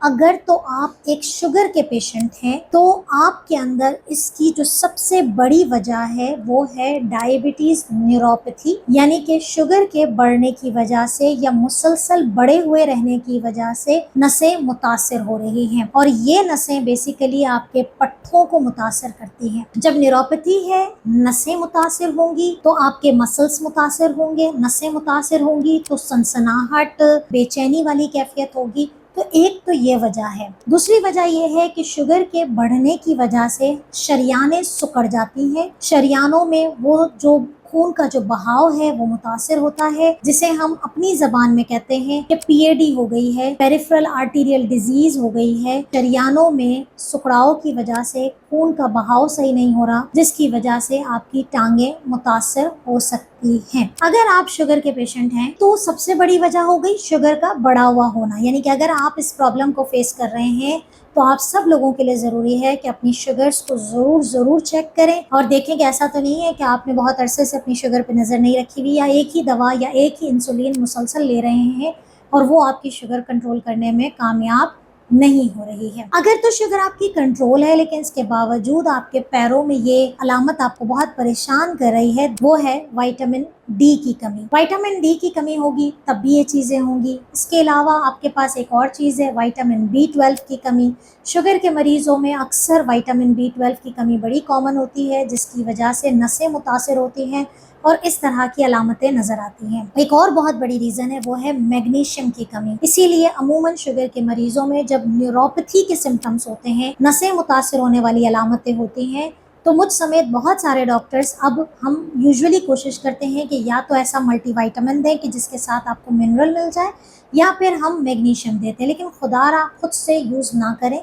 اگر تو آپ ایک شوگر کے پیشنٹ ہیں تو آپ کے اندر اس کی جو سب سے بڑی وجہ ہے وہ ہے ڈائبٹیز نیوروپیتھی، یعنی کہ شوگر کے بڑھنے کی وجہ سے یا مسلسل بڑے ہوئے رہنے کی وجہ سے نسیں متاثر ہو رہی ہیں، اور یہ نسیں بیسیکلی آپ کے پٹھوں کو متاثر کرتی ہیں۔ جب نیوروپیتھی ہے، نسیں متاثر ہوں گی تو آپ کے مسلس متاثر ہوں گے، نسیں متاثر ہوں گی تو سنسناہٹ، بے چینی والی کیفیت ہوگی۔ تو ایک تو یہ وجہ ہے۔ دوسری وجہ یہ ہے کہ شوگر کے بڑھنے کی وجہ سے شریانیں سکڑ جاتی ہیں، شریانوں میں وہ جو خون کا جو بہاؤ ہے وہ متاثر ہوتا ہے، جسے ہم اپنی زبان میں کہتے ہیں کہ پی اے ڈی ہو گئی ہے، پیریفرل آرٹیریل ڈیزیز ہو گئی ہے۔ شریانوں میں سکڑاؤ کی وجہ سے خون کا بہاؤ صحیح نہیں ہو رہا، جس کی وجہ سے آپ کی ٹانگیں متاثر ہو سکتی ہیں۔ اگر آپ شوگر کے پیشنٹ ہیں تو سب سے بڑی وجہ ہو گئی شوگر کا بڑا ہوا ہونا، یعنی کہ اگر آپ اس پرابلم کو فیس کر رہے ہیں تو آپ سب لوگوں کے لیے ضروری ہے کہ اپنی شوگرز کو ضرور چیک کریں اور دیکھیں کہ ایسا تو نہیں ہے کہ آپ نے بہت عرصے سے اپنی شوگر پہ نظر نہیں رکھی ہوئی، یا ایک ہی دوا یا ایک ہی انسولین مسلسل لے رہے ہیں اور وہ آپ کی شوگر کنٹرول کرنے میں کامیاب نہیں ہو رہی ہے۔ اگر تو شوگر آپ کی کنٹرول ہے لیکن اس کے باوجود آپ کے پیروں میں یہ علامت آپ کو بہت پریشان کر رہی ہے، وہ ہے وائٹامن ڈی کی کمی۔ وائٹامن ڈی کی کمی ہوگی تب بھی یہ چیزیں ہوں گی۔ اس کے علاوہ آپ کے پاس ایک اور چیز ہے وائٹامن B12 کی کمی۔ شوگر کے مریضوں میں اکثر وائٹامن B12 کی کمی بڑی کامن ہوتی ہے، جس کی وجہ سے نسیں متاثر ہوتی ہیں اور اس طرح کی علامتیں نظر آتی ہیں۔ ایک اور بہت بڑی ریزن ہے وہ ہے میگنیشیم کی کمی۔ اسی لیے عموماً شوگر کے مریضوں میں جب نیوروپیتھی کے سمٹمز ہوتے ہیں، نسیں متاثر ہونے والی علامتیں ہوتی ہیں، تو مجھ سمیت بہت سارے ڈاکٹرز اب ہم یوزولی کوشش کرتے ہیں کہ یا تو ایسا ملٹی وائٹامن دیں کہ جس کے ساتھ آپ کو منرل مل جائے، یا پھر ہم میگنیشیم دیتے ہیں، لیکن خدا را خود سے یوز نہ کریں۔